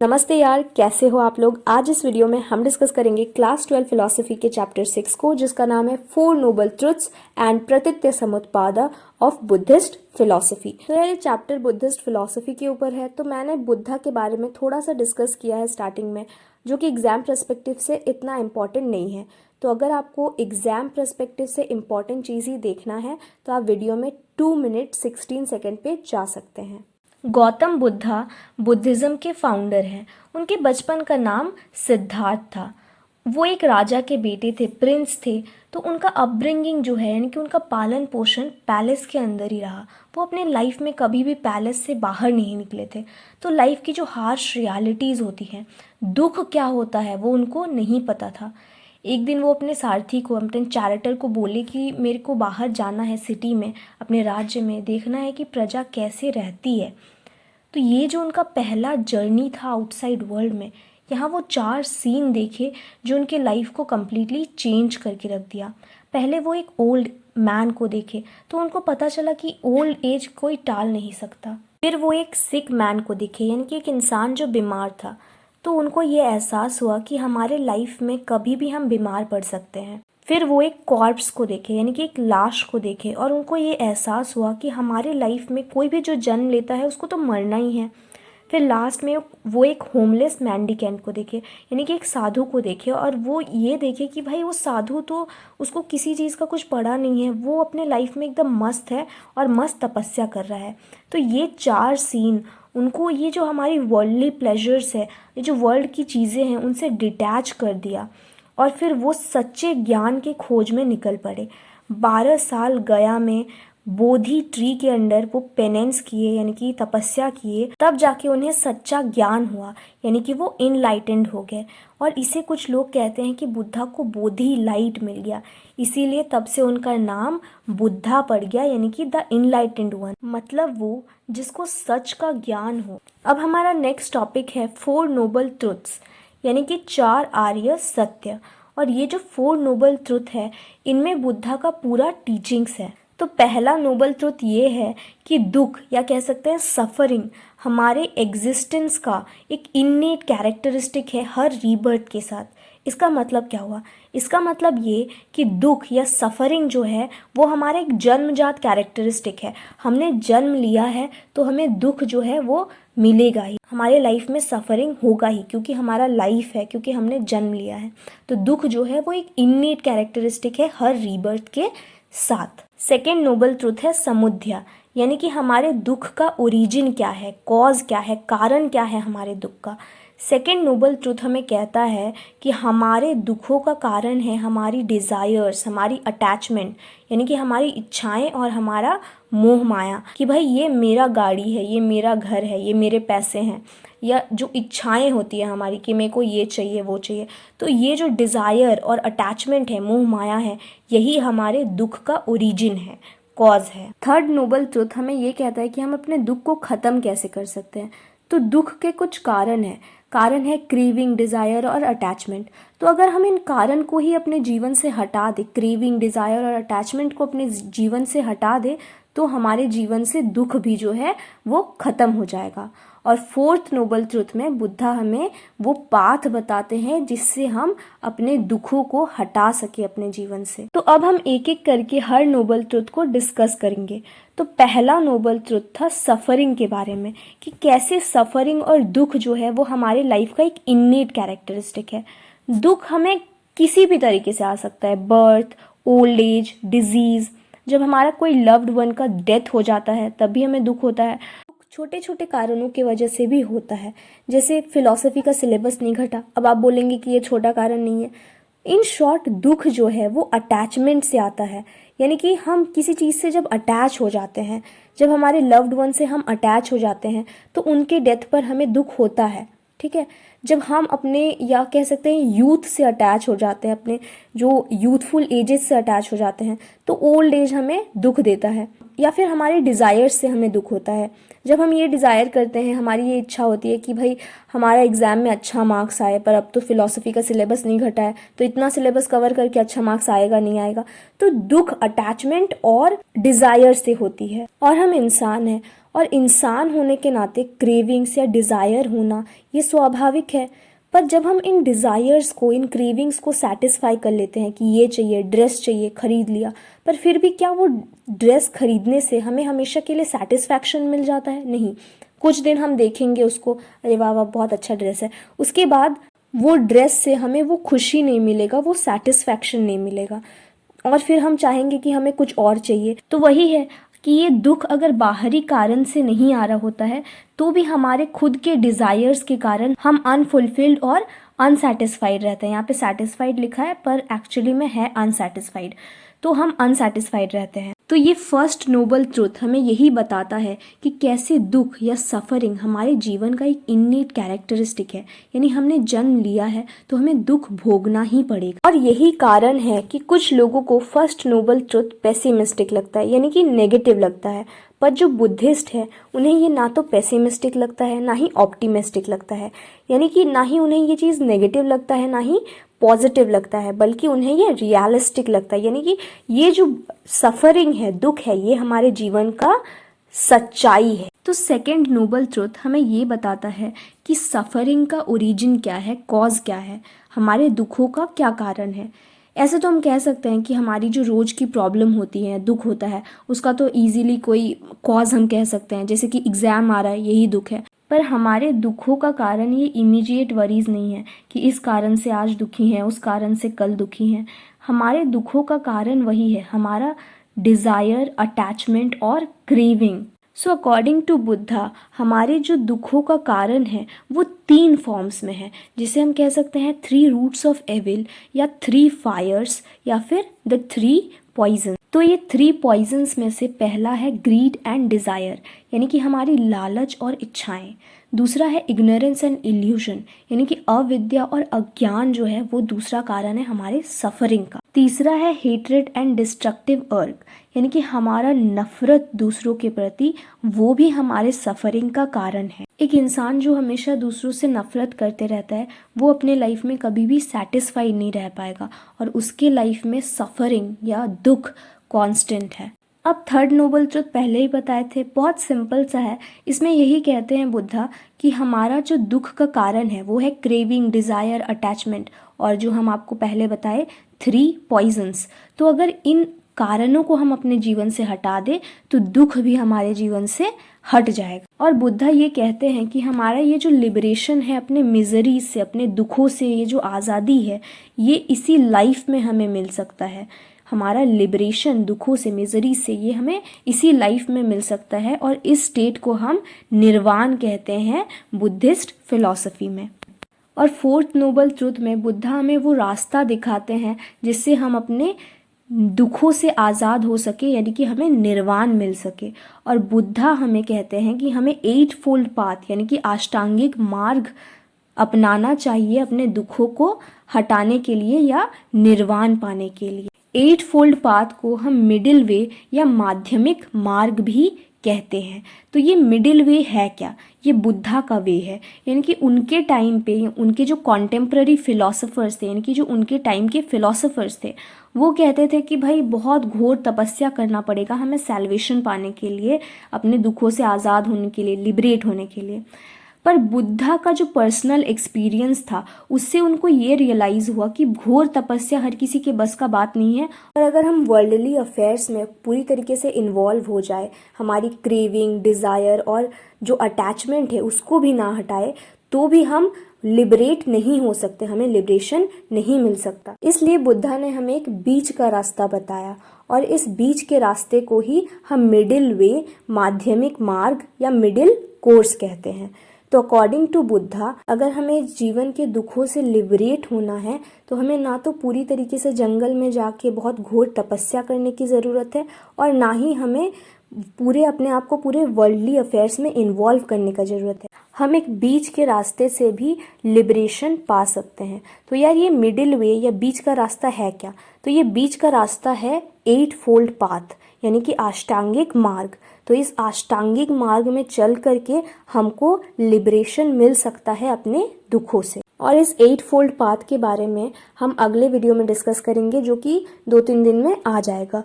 नमस्ते यार, कैसे हो आप लोग। आज इस वीडियो में हम डिस्कस करेंगे क्लास 12 फिलोसफी के चैप्टर 6 को, जिसका नाम है four noble truths and Pratitya Samutpada of Buddhist philosophy. तो यार ये चैप्टर बुद्धिस्ट फिलोसफी के ऊपर है। तो मैंने बुद्धा के बारे में थोड़ा सा डिस्कस किया है स्टार्टिंग में, जो कि एग्जाम पर्सपेक्टिव से इतना इम्पॉर्टेंट नहीं है। तो अगर आपको एग्जाम पर्सपेक्टिव से इम्पॉर्टेंट चीज़ ही देखना है तो आप वीडियो में 2 मिनट 16 सेकेंड पे जा सकते हैं। गौतम बुद्धा बुद्धिज़्म के फाउंडर हैं। उनके बचपन का नाम सिद्धार्थ था। वो एक राजा के बेटे थे, प्रिंस थे। तो उनका अपब्रिंगिंग जो है, यानी कि उनका पालन पोषण पैलेस के अंदर ही रहा। वो अपने लाइफ में कभी भी पैलेस से बाहर नहीं निकले थे। तो लाइफ की जो हार्श रियलिटीज़ होती हैं, दुख क्या होता है, वो उनको नहीं पता था। एक दिन वो अपने सारथी को, अपने चैरेटर को बोले कि मेरे को बाहर जाना है, सिटी में, अपने राज्य में, देखना है कि प्रजा कैसे रहती है। तो ये जो उनका पहला जर्नी था आउटसाइड वर्ल्ड में, यहाँ वो 4 सीन देखे जो उनके लाइफ को कम्प्लीटली चेंज करके रख दिया। पहले वो एक ओल्ड मैन को देखे तो उनको पता चला कि ओल्ड एज कोई टाल नहीं सकता। फिर वो एक सिक मैन को देखे, यानी कि एक इंसान जो बीमार था। तो उनको ये एहसास हुआ कि हमारे लाइफ में कभी भी हम बीमार पड़ सकते हैं। फिर वो एक कॉर्प्स को देखे, यानी कि एक लाश को देखे, और उनको ये एहसास हुआ कि हमारे लाइफ में कोई भी जो जन्म लेता है उसको तो मरना ही है। फिर लास्ट में वो एक होमलेस मेंडिकेंट को देखे, यानी कि एक साधु को देखे, और वो ये देखे कि भाई वो साधु तो, उसको किसी चीज़ का कुछ पड़ा नहीं है, वो अपने लाइफ में एकदम मस्त है और मस्त तपस्या कर रहा है। तो ये 4 सीन उनको, ये जो हमारी वर्ल्डली प्लेजर्स है, ये जो वर्ल्ड की चीज़ें हैं, उनसे डिटैच कर दिया। और फिर वो सच्चे ज्ञान के खोज में निकल पड़े। 12 साल गया में बोधि ट्री के अंडर वो पेनेंस किए, यानी कि तपस्या किए, तब जाके उन्हें सच्चा ज्ञान हुआ, यानी कि वो इनलाइटेंड हो गए। और इसे कुछ लोग कहते हैं कि बुद्धा को बोधि लाइट मिल गया, इसीलिए तब से उनका नाम बुद्धा पड़ गया, यानी कि द इनलाइटेंड वन, मतलब वो जिसको सच का ज्ञान हो। अब हमारा नेक्स्ट टॉपिक है 4 नोबल ट्रुथ्स, यानी कि 4 आर्य सत्य। और ये जो 4 नोबल ट्रुथ है, इनमें बुद्धा का पूरा टीचिंग्स है। तो पहला नोबल ट्रुथ ये है कि दुख, या कह सकते हैं सफरिंग, हमारे एग्जिस्टेंस का एक इन्नेट कैरेक्टरिस्टिक है हर रीबर्थ के साथ। इसका मतलब क्या हुआ? इसका मतलब ये कि दुख या सफरिंग जो है वो हमारे एक जन्मजात कैरेक्टरिस्टिक है। हमने जन्म लिया है तो हमें दुख जो है वो मिलेगा ही, हमारे लाइफ में सफरिंग होगा ही, क्योंकि हमारा लाइफ है, क्योंकि हमने जन्म लिया है। तो दुख जो है वो एक इन्नेट कैरेक्टरिस्टिक है हर रीबर्थ के साथ। सेकेंड नोबल ट्रुथ है समुद्या, यानी कि हमारे दुख का ओरिजिन क्या है, कॉज क्या है, कारण क्या है हमारे दुख का। सेकेंड नोबल ट्रुथ हमें कहता है कि हमारे दुखों का कारण है हमारी डिज़ायर्स, हमारी अटैचमेंट, यानी कि हमारी इच्छाएं और हमारा मोह माया, कि भाई ये मेरा गाड़ी है, ये मेरा घर है, ये मेरे पैसे हैं, या जो इच्छाएं होती है हमारी कि मेरे को ये चाहिए वो चाहिए। तो ये जो डिज़ायर और अटैचमेंट है, मोह माया है, यही हमारे दुख का ओरिजिन है, कॉज है। थर्ड नोबल ट्रुथ हमें ये कहता है कि हम अपने दुख को ख़त्म कैसे कर सकते हैं। तो दुख के कुछ कारण है क्रेविंग, डिज़ायर और अटैचमेंट। तो अगर हम इन कारण को ही अपने जीवन से हटा दें, क्रेविंग, डिज़ायर और अटैचमेंट को अपने जीवन से हटा दें, तो हमारे जीवन से दुख भी जो है वो ख़त्म हो जाएगा। और फोर्थ नोबल ट्रुथ में बुद्धा हमें वो पाथ बताते हैं जिससे हम अपने दुखों को हटा सके अपने जीवन से। तो अब हम एक एक करके हर नोबल ट्रुथ को डिस्कस करेंगे। तो पहला नोबल ट्रुथ था सफरिंग के बारे में, कि कैसे सफरिंग और दुख जो है वो हमारे लाइफ का एक इन्नेट कैरेक्टरिस्टिक है। दुख हमें किसी भी तरीके से आ सकता है, बर्थ, ओल्ड एज, डिजीज़, जब हमारा कोई लव्ड वन का डेथ हो जाता है तब भी हमें दुख होता है। छोटे छोटे कारणों की वजह से भी होता है, जैसे फिलॉसफी का सिलेबस नहीं घटा। अब आप बोलेंगे कि ये छोटा कारण नहीं है। इन शॉर्ट, दुख जो है वो अटैचमेंट से आता है, यानी कि हम किसी चीज़ से जब अटैच हो जाते हैं, जब हमारे लव्ड वन से हम अटैच हो जाते हैं तो उनके डेथ पर हमें दुख होता है, ठीक है। जब हम अपने, या कह सकते हैं यूथ से अटैच हो जाते हैं, अपने जो यूथफुल एजेस से अटैच हो जाते हैं, तो ओल्ड एज हमें दुख देता है। या फिर हमारे डिज़ायर्स से हमें दुख होता है, जब हम ये डिज़ायर करते हैं, हमारी ये इच्छा होती है कि भाई हमारा एग्ज़ाम में अच्छा मार्क्स आए, पर अब तो फिलॉसफी का सिलेबस नहीं घटा है, तो इतना सिलेबस कवर करके अच्छा मार्क्स आएगा नहीं आएगा। तो दुख अटैचमेंट और डिज़ायर से होती है। और हम इंसान हैं और इंसान होने के नाते क्रेविंग्स या डिज़ायर होना ये स्वाभाविक है। पर जब हम इन डिज़ायर्स को, इन क्रेविंग्स को सेटिस्फाई कर लेते हैं कि ये चाहिए, ड्रेस चाहिए, खरीद लिया, पर फिर भी क्या वो ड्रेस खरीदने से हमें हमेशा के लिए सेटिस्फैक्शन मिल जाता है? नहीं। कुछ दिन हम देखेंगे उसको, अरे वाह वाह बहुत अच्छा ड्रेस है, उसके बाद वो ड्रेस से हमें वो खुशी नहीं मिलेगा, वो सेटिस्फैक्शन नहीं मिलेगा, और फिर हम चाहेंगे कि हमें कुछ और चाहिए। तो वही है कि ये दुख अगर बाहरी कारण से नहीं आ रहा होता है तो भी हमारे खुद के डिज़ायर्स के कारण हम अनफुलफिल्ड और अनसेटिस्फाइड रहते हैं। यहाँ पे सेटिस्फाइड लिखा है पर एक्चुअली में है अनसेटिस्फाइड, तो हम अनसेटिस्फाइड रहते हैं। तो ये फर्स्ट नोबल ट्रुथ हमें यही बताता है कि कैसे दुख या सफरिंग हमारे जीवन का एक इन्नेट कैरेक्टरिस्टिक है, यानी हमने जन्म लिया है तो हमें दुख भोगना ही पड़ेगा। और यही कारण है कि कुछ लोगों को फर्स्ट नोबल ट्रुथ पेसिमिस्टिक लगता है, यानी कि नेगेटिव लगता है, पर जो बुद्धिस्ट है उन्हें ये ना तो पेसिमिस्टिक लगता है ना ही ऑप्टिमिस्टिक लगता है, यानी कि ना ही उन्हें ये चीज़ नेगेटिव लगता है ना ही पॉजिटिव लगता है, बल्कि उन्हें ये रियलिस्टिक लगता है, यानी कि ये जो सफरिंग है, दुख है, ये हमारे जीवन का सच्चाई है। तो सेकंड नोबल ट्रुथ हमें ये बताता है कि सफरिंग का ओरिजिन क्या है, कॉज क्या है, हमारे दुखों का क्या कारण है। ऐसे तो हम कह सकते हैं कि हमारी जो रोज़ की प्रॉब्लम होती है, दुख होता है, उसका तो इजीली कोई कॉज हम कह सकते हैं, जैसे कि एग्ज़ाम आ रहा है, यही दुख है। पर हमारे दुखों का कारण ये इमीडिएट वरीज नहीं है कि इस कारण से आज दुखी हैं, उस कारण से कल दुखी हैं। हमारे दुखों का कारण वही है, हमारा डिज़ायर, अटैचमेंट और craving. So according to Buddha हमारे जो दुखों का कारण है वो 3 फॉर्म्स में है, जिसे हम कह सकते हैं 3 रूट्स ऑफ एविल या 3 फायर्स या फिर द 3 पॉइजन। तो ये 3 पॉइजन्स में से पहला है ग्रीड एंड डिज़ायर, यानी कि हमारी लालच और इच्छाएं। दूसरा है इग्नोरेंस एंड इल्यूजन, यानी कि अविद्या और अज्ञान जो है वो दूसरा कारण है हमारे सफरिंग का। तीसरा है हेट्रेड एंड डिस्ट्रक्टिव अर्ग, यानी कि हमारा नफरत दूसरों के प्रति, वो भी हमारे सफरिंग का कारण है। एक इंसान जो हमेशा दूसरों से नफरत करते रहता है वो अपने लाइफ में कभी भी सेटिस्फाइड नहीं रह पाएगा और उसके लाइफ में सफरिंग या दुख कांस्टेंट है। अब थर्ड नोबल ट्रुथ पहले ही बताए थे, बहुत सिंपल सा है। इसमें यही कहते हैं बुद्धा कि हमारा जो दुख का कारण है वो है क्रेविंग, डिज़ायर, अटैचमेंट, और जो हम आपको पहले बताए 3 पॉइजन्स। तो अगर इन कारणों को हम अपने जीवन से हटा दें तो दुख भी हमारे जीवन से हट जाएगा। और बुद्धा ये कहते हैं कि हमारा ये जो लिबरेशन है अपने मिजरी से, अपने दुखों से, ये जो आज़ादी है, ये इसी लाइफ में हमें मिल सकता है। हमारा लिबरेशन दुखों से, मिजरी से, ये हमें इसी लाइफ में मिल सकता है और इस स्टेट को हम निर्वाण कहते हैं बुद्धिस्ट फिलॉसफी में। और फोर्थ नोबल ट्रुथ में बुद्धा हमें वो रास्ता दिखाते हैं जिससे हम अपने दुखों से आज़ाद हो सके, यानी कि हमें निर्वाण मिल सके। और बुद्धा हमें कहते हैं कि हमें 8 फोल्ड पाथ, यानी कि अष्टांगिक मार्ग अपनाना चाहिए अपने दुखों को हटाने के लिए या निर्वाण पाने के लिए। 8 फोल्ड पाथ को हम मिडिल वे या माध्यमिक मार्ग भी कहते हैं। तो ये मिडिल वे है क्या? ये बुद्धा का वे है, यानी कि उनके टाइम पे उनके जो कॉन्टेम्प्ररी फिलोसोफर्स थे, यानी कि जो उनके टाइम के फिलोसोफर्स थे, वो कहते थे कि भाई बहुत घोर तपस्या करना पड़ेगा हमें सैल्वेशन पाने के लिए, अपने दुखों से आज़ाद होने के लिए, लिबरेट होने के लिए। पर बुद्धा का जो पर्सनल एक्सपीरियंस था उससे उनको ये रियलाइज़ हुआ कि घोर तपस्या हर किसी के बस का बात नहीं है, और अगर हम वर्ल्डली अफेयर्स में पूरी तरीके से इन्वॉल्व हो जाए, हमारी क्रेविंग, डिज़ायर और जो अटैचमेंट है उसको भी ना हटाए, तो भी हम लिबरेट नहीं हो सकते, हमें लिबरेशन नहीं मिल सकता। इसलिए बुद्धा ने हमें एक बीच का रास्ता बताया, और इस बीच के रास्ते को ही हम मिडिल वे, माध्यमिक मार्ग या मिडिल कोर्स कहते हैं। तो अकॉर्डिंग टू बुद्धा अगर हमें जीवन के दुखों से लिबरेट होना है तो हमें ना तो पूरी तरीके से जंगल में जाके बहुत घोर तपस्या करने की ज़रूरत है, और ना ही हमें पूरे अपने आप को पूरे वर्ल्डली अफेयर्स में इन्वॉल्व करने का ज़रूरत है। हम एक बीच के रास्ते से भी लिबरेशन पा सकते हैं। तो यार ये मिडिल वे या बीच का रास्ता है क्या? तो ये बीच का रास्ता है 8 फोल्ड पाथ, यानी कि अष्टांगिक मार्ग। तो इस अष्टांगिक मार्ग में चल करके हमको लिबरेशन मिल सकता है अपने दुखों से। और इस 8 फोल्ड पाथ के बारे में हम अगले वीडियो में डिस्कस करेंगे, जो कि 2-3 दिन में आ जाएगा।